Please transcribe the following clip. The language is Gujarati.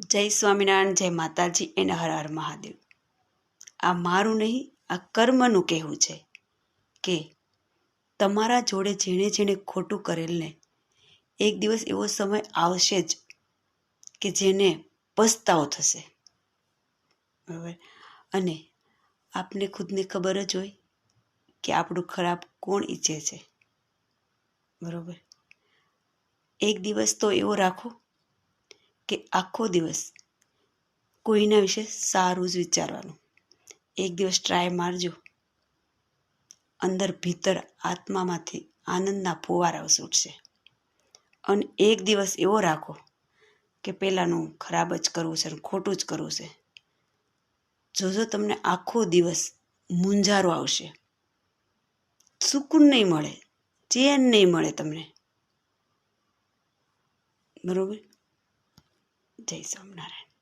જય સ્વામિનારાયણ, જય માતાજી અને હર હર મહાદેવ. આ મારું નહીં, આ કર્મનું કહેવું છે કે તમારા જોડે જેણે જેણે ખોટું કરેલને એક દિવસ એવો સમય આવશે જ કે જેને પસ્તાવો થશે. બરાબર. અને આપને ખુદને ખબર જ હોય કે આપણું ખરાબ કોણ ઈચ્છે છે. બરાબર. એક દિવસ તો એવો રાખો કે આખો દિવસ કોઈના વિશે સારું જ વિચારવાનું. એક દિવસ ટ્રાય મારજો, અંદર ભીતર આત્મામાંથી આનંદના ફુવારાઓ છૂટશે. અને એક દિવસ એવો રાખો કે પહેલાંનું ખરાબ જ કરવું છે, ખોટું જ કરવું છે. જોજો તમને આખો દિવસ મૂંઝારો આવશે, સુકૂન નહીં મળે, ચેન નહીં મળે તમને. બરોબર. જય સ્વામિનારાયણ.